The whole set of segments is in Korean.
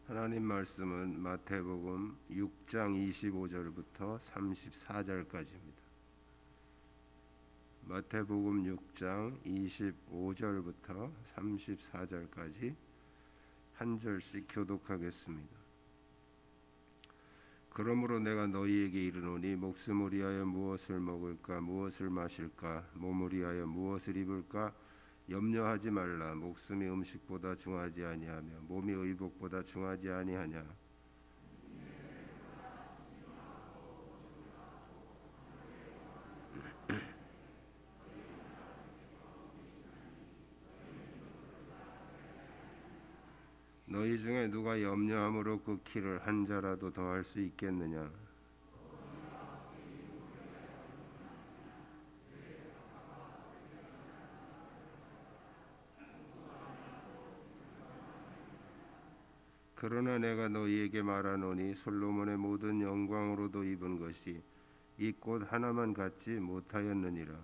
하나님 말씀은 마태복음 6장 25절부터 34절까지입니다. 마태복음 6장 25절부터 34절까지 한 절씩 교독하겠습니다. 그러므로 내가 너희에게 이르노니 목숨을 위하여 무엇을 먹을까 무엇을 마실까 몸을 위하여 무엇을 입을까 염려하지 말라. 목숨이 음식보다 중하지 아니하며 몸이 의복보다 중하지 아니하냐. 너희 중에 누가 염려함으로 그 키를 한 자라도 더할 수 있겠느냐. 그러나 내가 너희에게 말하노니 솔로몬의 모든 영광으로도 입은 것이 이 꽃 하나만 갖지 못하였느니라.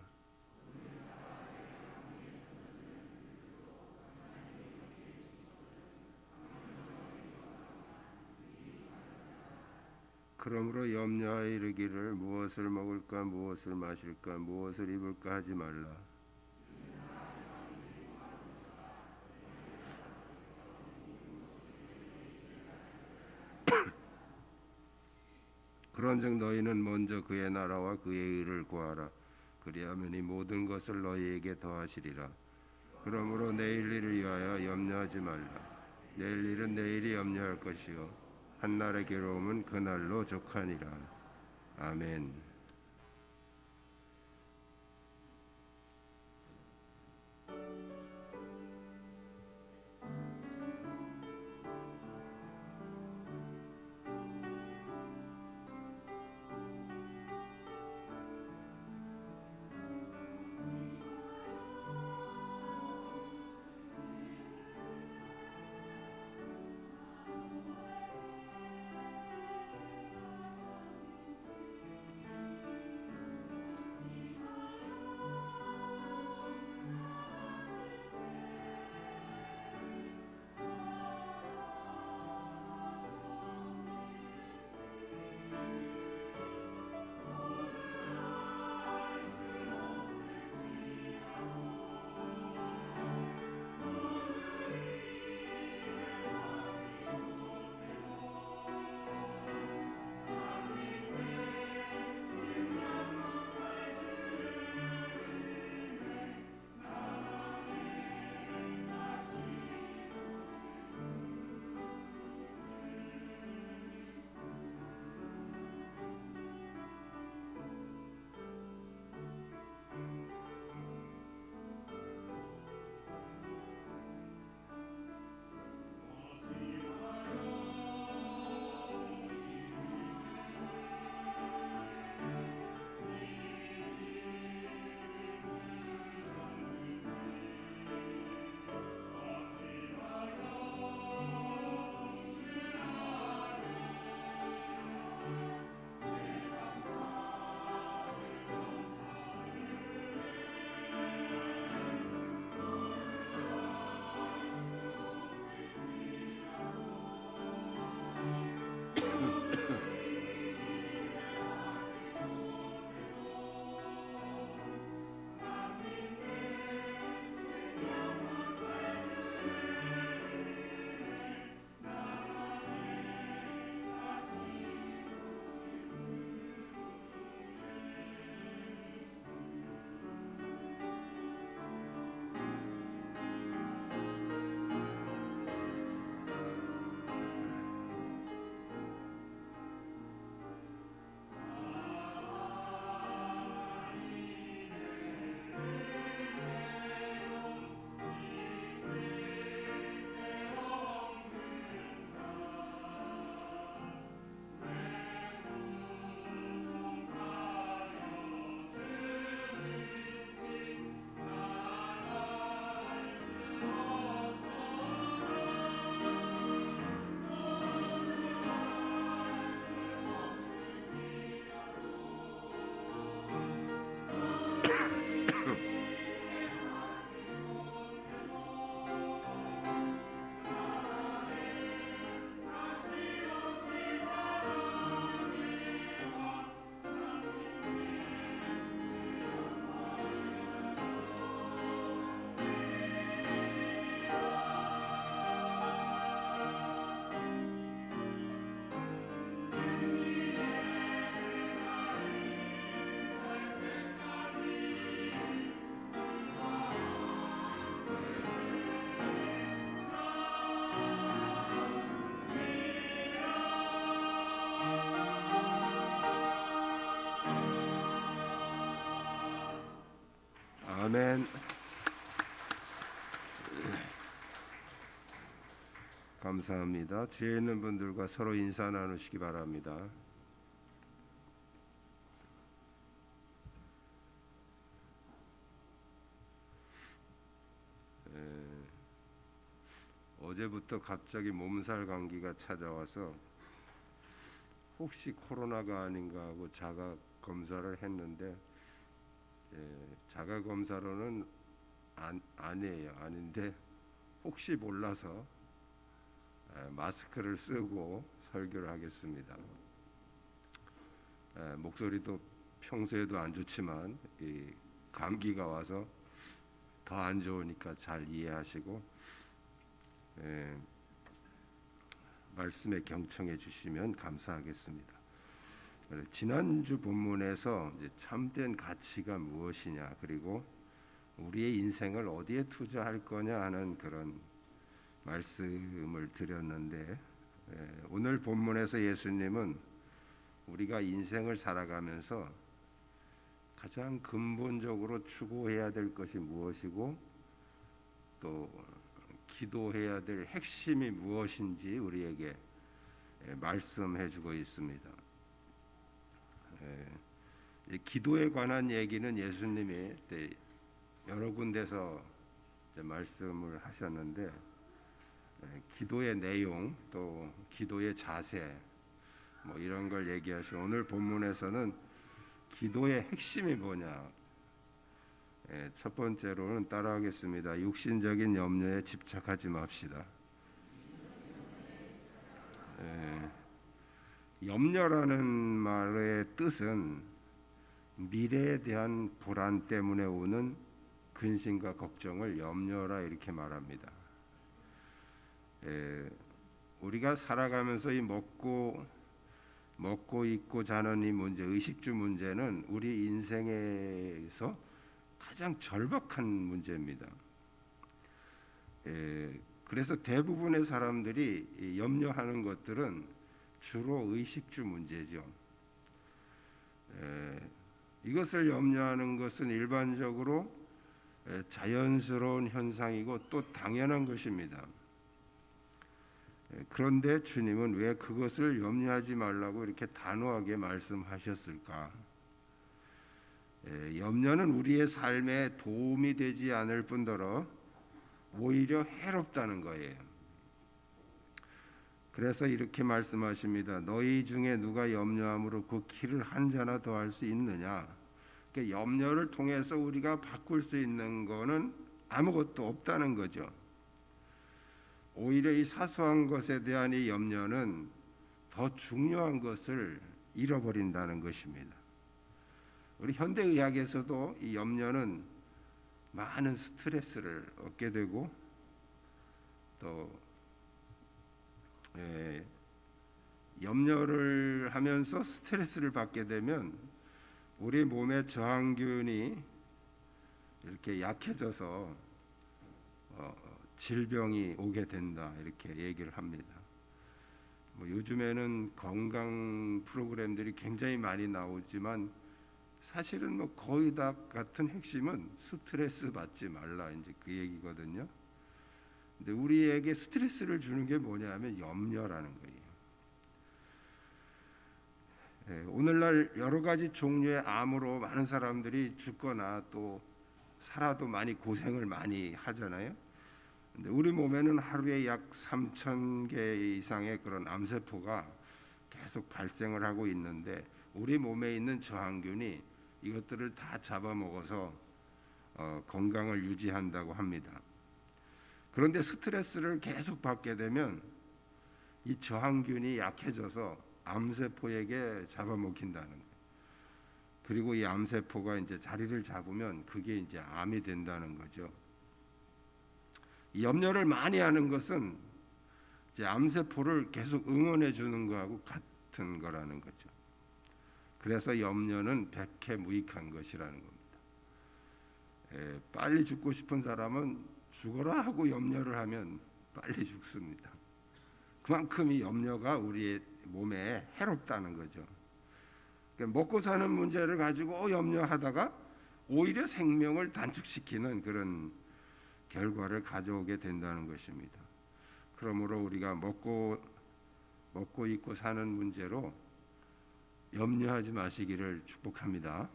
그러므로 염려하여 이르기를 무엇을 먹을까 무엇을 마실까 무엇을 입을까 하지 말라. 그런즉 너희는 먼저 그의 나라와 그의 의를 구하라. 그리하면 이 모든 것을 너희에게 더하시리라. 그러므로 내일 일을 위하여 염려하지 말라. 내일 일은 내일이 염려할 것이요 한날의 괴로움은 그날로 족하니라. 아멘. 아멘. 감사합니다. 뒤에 있는 분들과 서로 인사 나누시기 바랍니다. 어제부터 갑자기 몸살 감기가 찾아와서 혹시 코로나가 아닌가 하고 자가 검사를 했는데 자가 검사로는 아니에요. 아닌데 혹시 몰라서 마스크를 쓰고 설교를 하겠습니다. 목소리도 평소에도 안 좋지만 이 감기가 와서 더 안 좋으니까 잘 이해하시고 말씀에 경청해 주시면 감사하겠습니다. 지난주 본문에서 이제 참된 가치가 무엇이냐, 그리고 우리의 인생을 어디에 투자할 거냐 하는 그런 말씀을 드렸는데, 오늘 본문에서 예수님은 우리가 인생을 살아가면서 가장 근본적으로 추구해야 될 것이 무엇이고 또 기도해야 될 핵심이 무엇인지 우리에게 말씀해 주고 있습니다. 기도에 관한 얘기는 예수님이 여러 군데서 말씀을 하셨는데, 기도의 내용 또 기도의 자세 뭐 이런 걸 얘기하시고, 오늘 본문에서는 기도의 핵심이 뭐냐, 첫 번째로는 따라하겠습니다. 육신적인 염려에 집착하지 맙시다. 염려라는 말의 뜻은 미래에 대한 불안 때문에 오는 근심과 걱정을 염려라 이렇게 말합니다. 우리가 살아가면서 이 먹고 입고 자는 이 문제, 의식주 문제는 우리 인생에서 가장 절박한 문제입니다. 그래서 대부분의 사람들이 염려하는 것들은 주로 의식주 문제죠. 이것을 염려하는 것은 일반적으로 자연스러운 현상이고 또 당연한 것입니다. 그런데 주님은 왜 그것을 염려하지 말라고 이렇게 단호하게 말씀하셨을까? 염려는 우리의 삶에 도움이 되지 않을 뿐더러 오히려 해롭다는 거예요. 그래서 이렇게 말씀하십니다. 너희 중에 누가 염려함으로 그 키를 한 자나 더할 수 있느냐? 그러니까 염려를 통해서 우리가 바꿀 수 있는 거는 아무것도 없다는 거죠. 오히려 이 사소한 것에 대한 이 염려는 더 중요한 것을 잃어버린다는 것입니다. 우리 현대의학에서도 이 염려는 많은 스트레스를 얻게 되고 또 염려를 하면서 스트레스를 받게 되면 우리 몸의 저항균이 이렇게 약해져서 질병이 오게 된다 이렇게 얘기를 합니다. 요즘에는 건강 프로그램들이 굉장히 많이 나오지만 사실은 거의 다 같은 핵심은 스트레스 받지 말라 이제 그 얘기거든요. 근데 우리에게 스트레스를 주는 게 뭐냐면 염려라는 거예요. 오늘날 여러 가지 종류의 암으로 많은 사람들이 죽거나 또 살아도 많이 고생을 많이 하잖아요. 근데 우리 몸에는 하루에 약 3,000개 이상의 그런 암세포가 계속 발생을 하고 있는데 우리 몸에 있는 저항균이 이것들을 다 잡아먹어서 건강을 유지한다고 합니다. 그런데 스트레스를 계속 받게 되면 이 저항균이 약해져서 암세포에게 잡아먹힌다는 거예요. 그리고 이 암세포가 이제 자리를 잡으면 그게 이제 암이 된다는 거죠. 이 염려를 많이 하는 것은 이제 암세포를 계속 응원해 주는 거하고 같은 거라는 거죠. 그래서 염려는 백해무익한 것이라는 겁니다. 빨리 죽고 싶은 사람은 죽어라 하고 염려를 하면 빨리 죽습니다. 그만큼 이 염려가 우리의 몸에 해롭다는 거죠. 그러니까 먹고 사는 문제를 가지고 염려하다가 오히려 생명을 단축시키는 그런 결과를 가져오게 된다는 것입니다. 그러므로 우리가 먹고 입고 사는 문제로 염려하지 마시기를 축복합니다.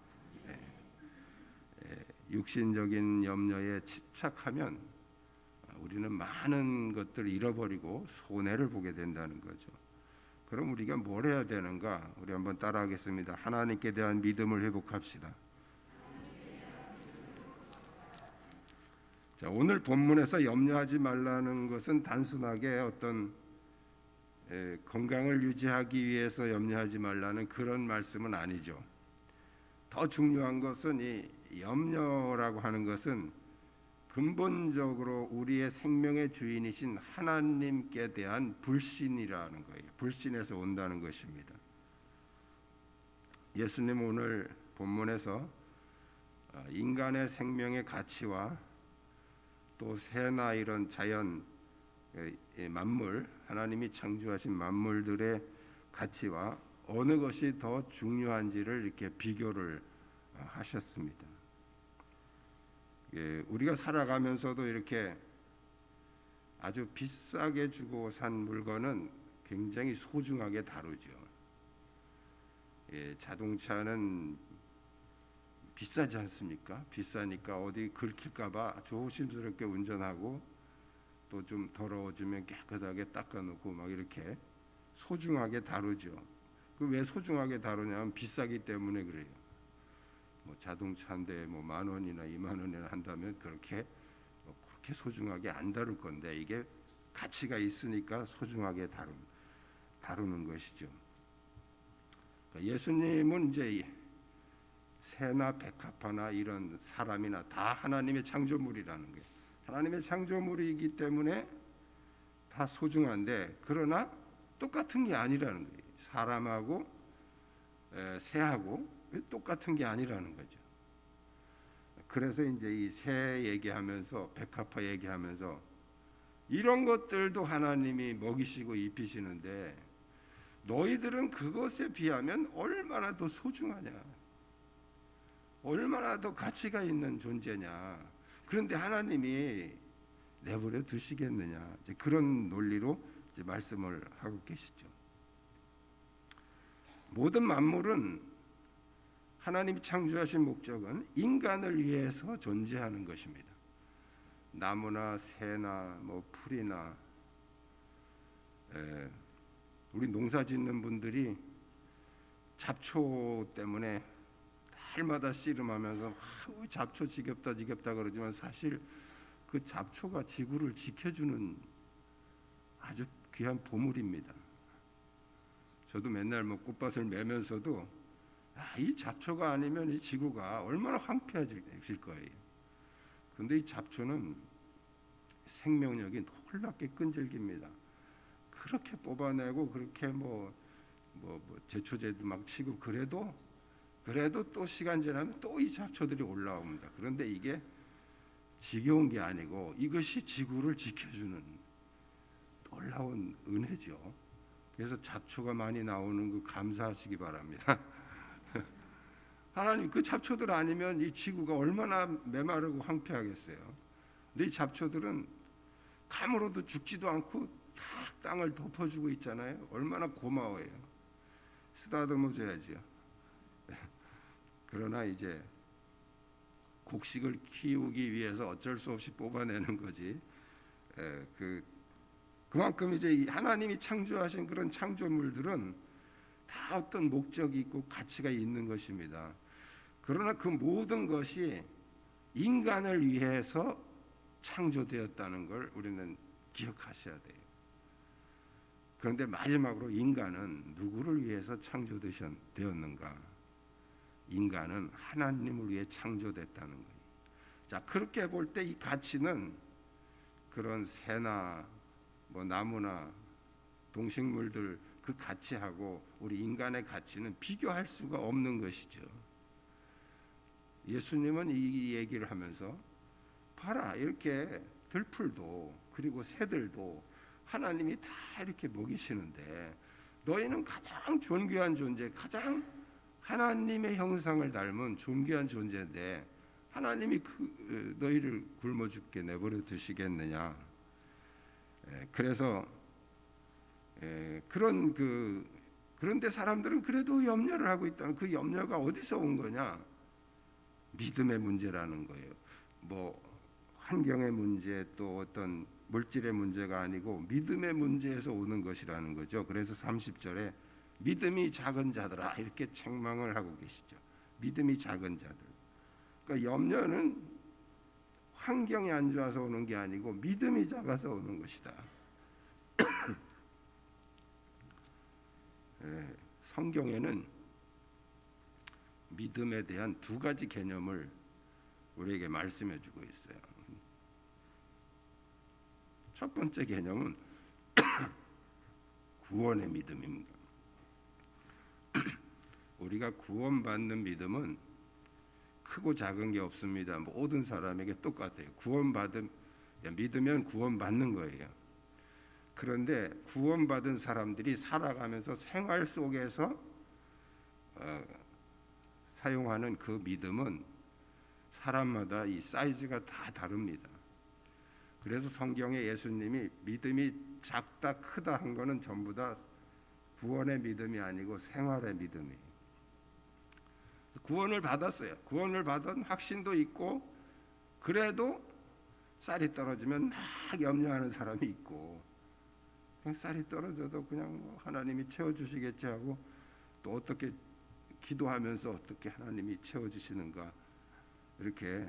육신적인 염려에 집착하면 우리는 많은 것들을 잃어버리고 손해를 보게 된다는 거죠. 그럼 우리가 뭘 해야 되는가? 우리 한번 따라하겠습니다. 하나님께 대한 믿음을 회복합시다. 자, 오늘 본문에서 염려하지 말라는 것은 단순하게 어떤 건강을 유지하기 위해서 염려하지 말라는 그런 말씀은 아니죠. 더 중요한 것은 이 염려라고 하는 것은 근본적으로 우리의 생명의 주인이신 하나님께 대한 불신이라는 거예요. 불신에서 온다는 것입니다. 예수님 오늘 본문에서 인간의 생명의 가치와 또 새나 이런 자연 만물, 하나님이 창조하신 만물들의 가치와 어느 것이 더 중요한지를 이렇게 비교를 하셨습니다. 우리가 살아가면서도 이렇게 아주 비싸게 주고 산 물건은 굉장히 소중하게 다루죠. 자동차는 비싸지 않습니까? 비싸니까 어디 긁힐까봐 조심스럽게 운전하고 또 좀 더러워지면 깨끗하게 닦아놓고 막 이렇게 소중하게 다루죠. 그 왜 소중하게 다루냐면 비싸기 때문에 그래요. 뭐 자동차 한 대에 뭐 10,000원이나 20,000원이나 한다면 그렇게 소중하게 안 다룰 건데 이게 가치가 있으니까 소중하게 다루는 것이죠. 그러니까 예수님은 이제 새나 백합화나 이런 사람이나 다 하나님의 창조물이라는 거예요. 하나님의 창조물이기 때문에 다 소중한데 그러나 똑같은 게 아니라는 거예요. 사람하고 새하고 똑같은 게 아니라는 거죠. 그래서 이제 이 새 얘기하면서 백합화 얘기하면서 이런 것들도 하나님이 먹이시고 입히시는데 너희들은 그것에 비하면 얼마나 더 소중하냐, 얼마나 더 가치가 있는 존재냐. 그런데 하나님이 내버려 두시겠느냐, 이제 그런 논리로 이제 말씀을 하고 계시죠. 모든 만물은 하나님이 창조하신 목적은 인간을 위해서 존재하는 것입니다. 나무나 새나 뭐 풀이나 우리 농사 짓는 분들이 잡초 때문에 날마다 씨름하면서 잡초 지겹다 그러지만 사실 그 잡초가 지구를 지켜주는 아주 귀한 보물입니다. 저도 맨날 뭐 꽃밭을 매면서도 이 잡초가 아니면 이 지구가 얼마나 황폐해질 거예요. 그런데 이 잡초는 생명력이 놀랍게 끈질깁니다. 그렇게 뽑아내고 그렇게 뭐 제초제도 막 치고 그래도 또 시간 지나면 또 이 잡초들이 올라옵니다. 그런데 이게 지겨운 게 아니고 이것이 지구를 지켜주는 놀라운 은혜죠. 그래서 잡초가 많이 나오는 거 감사하시기 바랍니다. 하나님, 그 잡초들 아니면 이 지구가 얼마나 메마르고 황폐하겠어요. 근데 이 잡초들은 가물어도 죽지도 않고 딱 땅을 덮어주고 있잖아요. 얼마나 고마워요. 쓰다듬어 줘야지요. 그러나 이제 곡식을 키우기 위해서 어쩔 수 없이 뽑아내는 거지. 그만큼 이제 하나님이 창조하신 그런 창조물들은 다 어떤 목적이 있고 가치가 있는 것입니다. 그러나 그 모든 것이 인간을 위해서 창조되었다는 걸 우리는 기억하셔야 돼요. 그런데 마지막으로 인간은 누구를 위해서 창조되었는가? 인간은 하나님을 위해 창조됐다는 거예요. 자, 그렇게 볼 때 이 가치는 그런 새나 뭐 나무나 동식물들 그 가치하고 우리 인간의 가치는 비교할 수가 없는 것이죠. 예수님은 이 얘기를 하면서 봐라, 이렇게 들풀도 그리고 새들도 하나님이 다 이렇게 먹이시는데 너희는 가장 존귀한 존재, 가장 하나님의 형상을 닮은 존귀한 존재인데 하나님이 너희를 굶어 죽게 내버려 두시겠느냐. 그래서 그런데 사람들은 그래도 염려를 하고 있다는 그 염려가 어디서 온 거냐? 믿음의 문제라는 거예요. 뭐 환경의 문제 또 어떤 물질의 문제가 아니고 믿음의 문제에서 오는 것이라는 거죠. 그래서 30절에 믿음이 작은 자들아 이렇게 책망을 하고 계시죠. 믿음이 작은 자들. 그러니까 염려는 환경이 안 좋아서 오는 게 아니고 믿음이 작아서 오는 것이다. 성경에는 믿음에 대한 두 가지 개념을 우리에게 말씀해 주고 있어요. 첫 번째 개념은 구원의 믿음입니다. 우리가 구원받는 믿음은 크고 작은 게 없습니다. 모든 사람에게 똑같아요. 믿으면 구원받는 거예요. 그런데 구원받은 사람들이 살아가면서 생활 속에서 사용하는 그 믿음은 사람마다 이 사이즈가 다 다릅니다. 그래서 성경에 예수님이 믿음이 작다 크다 한 거는 전부 다 구원의 믿음이 아니고 생활의 믿음이에요. 구원을 받았어요. 구원을 받은 확신도 있고 그래도 쌀이 떨어지면 막 염려하는 사람이 있고 그냥 쌀이 떨어져도 그냥 하나님이 채워주시겠지 하고 또 어떻게 기도하면서 어떻게 하나님이 채워주시는가 이렇게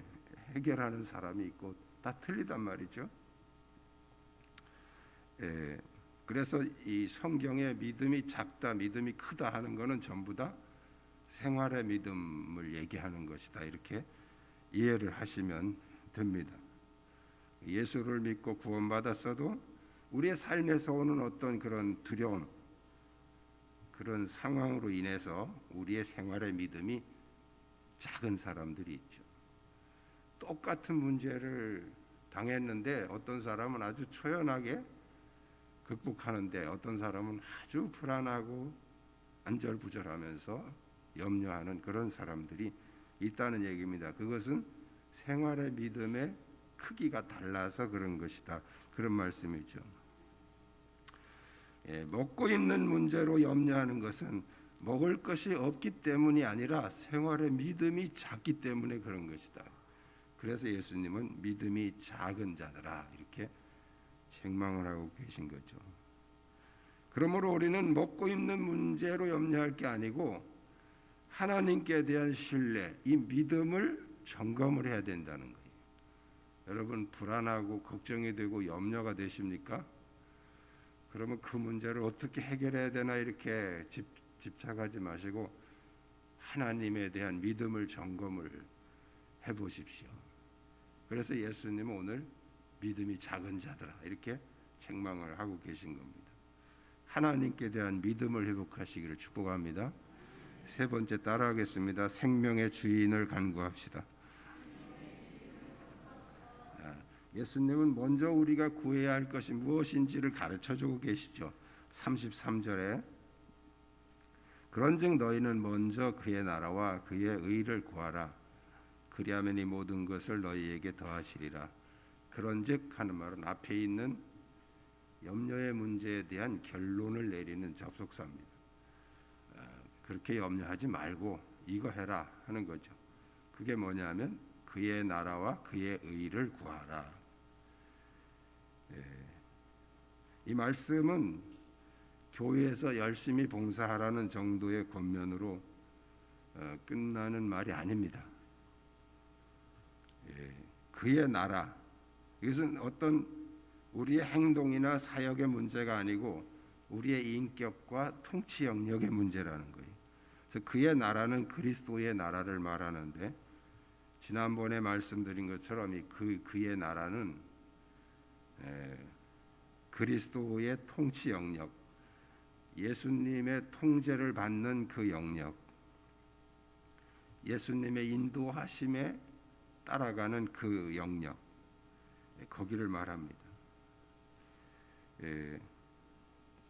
해결하는 사람이 있고 다 틀리단 말이죠. 그래서 이 성경에 믿음이 작다 믿음이 크다 하는 거는 전부 다 생활의 믿음을 얘기하는 것이다 이렇게 이해를 하시면 됩니다. 예수를 믿고 구원받았어도 우리의 삶에서 오는 어떤 그런 두려움 그런 상황으로 인해서 우리의 생활의 믿음이 작은 사람들이 있죠. 똑같은 문제를 당했는데 어떤 사람은 아주 초연하게 극복하는데 어떤 사람은 아주 불안하고 안절부절하면서 염려하는 그런 사람들이 있다는 얘기입니다. 그것은 생활의 믿음의 크기가 달라서 그런 것이다. 그런 말씀이죠. 먹고 입는 문제로 염려하는 것은 먹을 것이 없기 때문이 아니라 생활의 믿음이 작기 때문에 그런 것이다. 그래서 예수님은 믿음이 작은 자들아 이렇게 책망을 하고 계신 거죠. 그러므로 우리는 먹고 입는 문제로 염려할 게 아니고 하나님께 대한 신뢰, 이 믿음을 점검을 해야 된다는 거예요. 여러분 불안하고 걱정이 되고 염려가 되십니까? 그러면 그 문제를 어떻게 해결해야 되나 이렇게 집착하지 마시고 하나님에 대한 믿음을 점검을 해보십시오. 그래서 예수님은 오늘 믿음이 작은 자들아 이렇게 책망을 하고 계신 겁니다. 하나님께 대한 믿음을 회복하시기를 축복합니다. 세 번째 따라하겠습니다. 생명의 주인을 간구합시다. 예수님은 먼저 우리가 구해야 할 것이 무엇인지를 가르쳐주고 계시죠. 33절에 그런즉 너희는 먼저 그의 나라와 그의 의를 구하라. 그리하면 이 모든 것을 너희에게 더하시리라. 그런즉 하는 말은 앞에 있는 염려의 문제에 대한 결론을 내리는 접속사입니다. 그렇게 염려하지 말고 이거 해라 하는 거죠. 그게 뭐냐면 그의 나라와 그의 의를 구하라. 이 말씀은 교회에서 열심히 봉사하라는 정도의 권면으로 끝나는 말이 아닙니다. 그의 나라, 이것은 어떤 우리의 행동이나 사역의 문제가 아니고 우리의 인격과 통치 영역의 문제라는 거예요. 그래서 그의 나라는 그리스도의 나라를 말하는데 지난번에 말씀드린 것처럼 그의 나라는 그리스도의 통치 영역, 예수님의 통제를 받는 그 영역, 예수님의 인도하심에 따라가는 그 영역, 거기를 말합니다.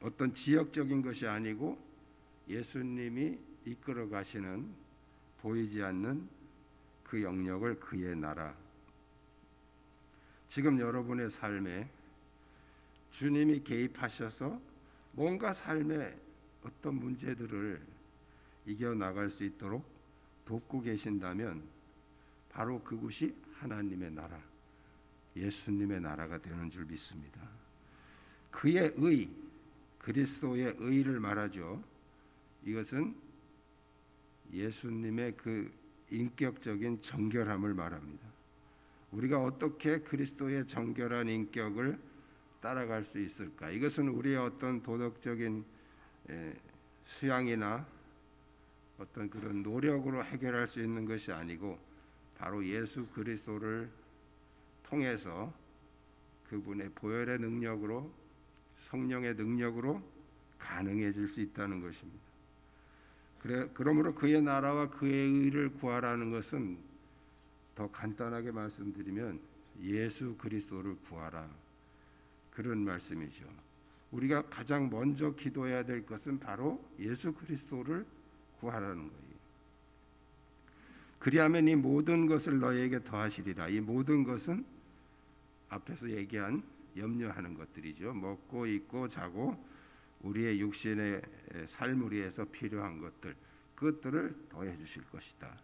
어떤 지역적인 것이 아니고 예수님이 이끌어 가시는 보이지 않는 그 영역을 그의 나라. 지금 여러분의 삶에 주님이 개입하셔서 뭔가 삶의 어떤 문제들을 이겨나갈 수 있도록 돕고 계신다면 바로 그곳이 하나님의 나라, 예수님의 나라가 되는 줄 믿습니다. 그의 의, 그리스도의 의를 말하죠. 이것은 예수님의 그 인격적인 정결함을 말합니다. 우리가 어떻게 그리스도의 정결한 인격을 따라갈 수 있을까? 이것은 우리의 어떤 도덕적인 수양이나 어떤 그런 노력으로 해결할 수 있는 것이 아니고 바로 예수 그리스도를 통해서 그분의 보혈의 능력으로, 성령의 능력으로 가능해질 수 있다는 것입니다. 그러므로 그의 나라와 그의 의를 구하라는 것은 더 간단하게 말씀드리면 예수 그리스도를 구하라, 그런 말씀이죠. 우리가 가장 먼저 기도해야 될 것은 바로 예수 그리스도를 구하라는 거예요. 그리하면 이 모든 것을 너희에게 더하시리라. 이 모든 것은 앞에서 얘기한 염려하는 것들이죠. 먹고 입고 자고 우리의 육신의 삶을 위해서 필요한 것들, 그것들을 더해 주실 것이다.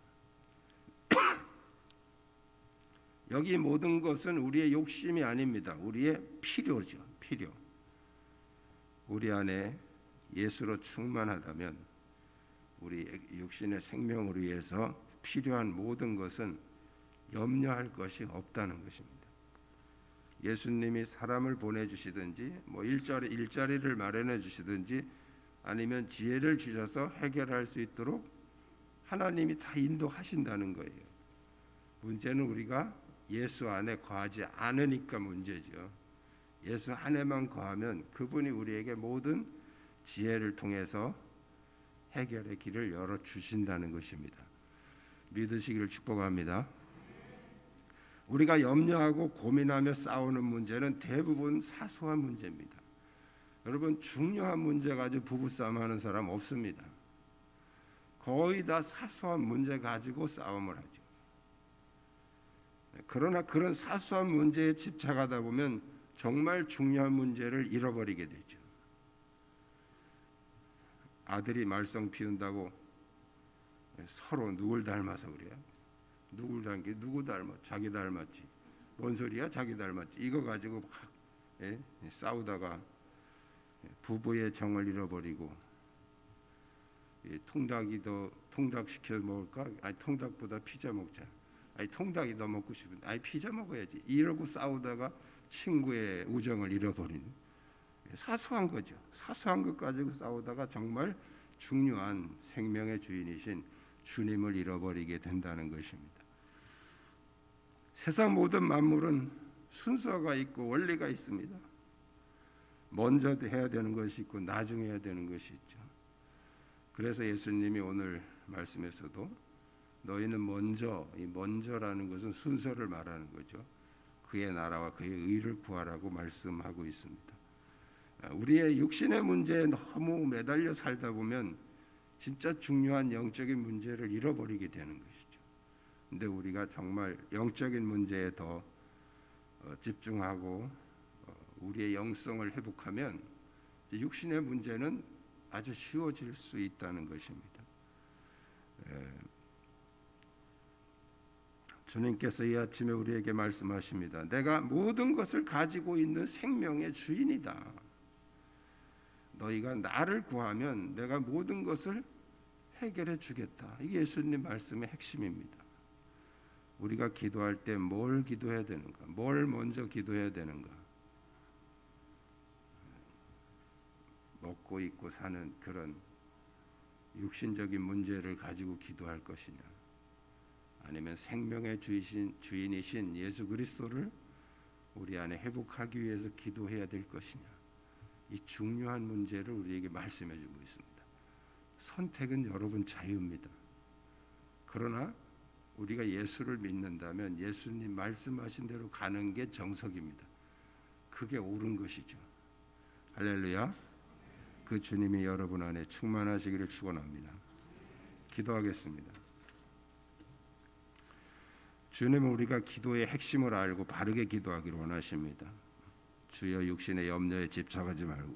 여기 모든 것은 우리의 욕심이 아닙니다. 우리의 필요죠. 필요. 우리 안에 예수로 충만하다면 우리 육신의 생명을 위해서 필요한 모든 것은 염려할 것이 없다는 것입니다. 예수님이 사람을 보내주시든지 일자리를 마련해 주시든지 아니면 지혜를 주셔서 해결할 수 있도록 하나님이 다 인도하신다는 거예요. 문제는 우리가 예수 안에 거하지 않으니까 문제죠. 예수 안에만 거하면 그분이 우리에게 모든 지혜를 통해서 해결의 길을 열어주신다는 것입니다. 믿으시기를 축복합니다. 우리가 염려하고 고민하며 싸우는 문제는 대부분 사소한 문제입니다. 여러분, 중요한 문제 가지고 부부싸움 하는 사람 없습니다. 거의 다 사소한 문제 가지고 싸움을 하죠. 그러나 그런 사소한 문제에 집착하다 보면 정말 중요한 문제를 잃어버리게 되죠. 아들이 말썽 피운다고 서로 누굴 닮아서 그래요? 누굴 닮게? 누구 닮았? 자기 닮았지. 뭔 소리야? 자기 닮았지. 이거 가지고 막 싸우다가 부부의 정을 잃어버리고, 통닭이 더 통닭 시켜 먹을까? 아니 통닭보다 피자 먹자. 아니 통닭이 더 먹고 싶은데 아니 피자 먹어야지. 이러고 싸우다가 친구의 우정을 잃어버리는 사소한 거죠. 사소한 것 가지고 싸우다가 정말 중요한 생명의 주인이신 주님을 잃어버리게 된다는 것입니다. 세상 모든 만물은 순서가 있고 원리가 있습니다. 먼저 해야 되는 것이 있고 나중에 해야 되는 것이 있죠. 그래서 예수님이 오늘 말씀에서도 너희는 먼저, 이 먼저라는 것은 순서를 말하는 거죠. 그의 나라와 그의 의를 구하라고 말씀하고 있습니다. 우리의 육신의 문제에 너무 매달려 살다 보면 진짜 중요한 영적인 문제를 잃어버리게 되는 것이죠. 근데 우리가 정말 영적인 문제에 더 집중하고 우리의 영성을 회복하면 육신의 문제는 아주 쉬워질 수 있다는 것입니다. 주님께서 이 아침에 우리에게 말씀하십니다. 내가 모든 것을 가지고 있는 생명의 주인이다. 너희가 나를 구하면 내가 모든 것을 해결해 주겠다. 이게 예수님 말씀의 핵심입니다. 우리가 기도할 때 뭘 기도해야 되는가? 뭘 먼저 기도해야 되는가? 먹고 입고 사는 그런 육신적인 문제를 가지고 기도할 것이냐, 아니면 생명의 주인이신 예수 그리스도를 우리 안에 회복하기 위해서 기도해야 될 것이냐, 이 중요한 문제를 우리에게 말씀해 주고 있습니다. 선택은 여러분 자유입니다. 그러나 우리가 예수를 믿는다면 예수님 말씀하신 대로 가는 게 정석입니다. 그게 옳은 것이죠. 할렐루야. 그 주님이 여러분 안에 충만하시기를 축원합니다. 기도하겠습니다. 주님은 우리가 기도의 핵심을 알고 바르게 기도하기를 원하십니다. 주여 육신의 염려에 집착하지 말고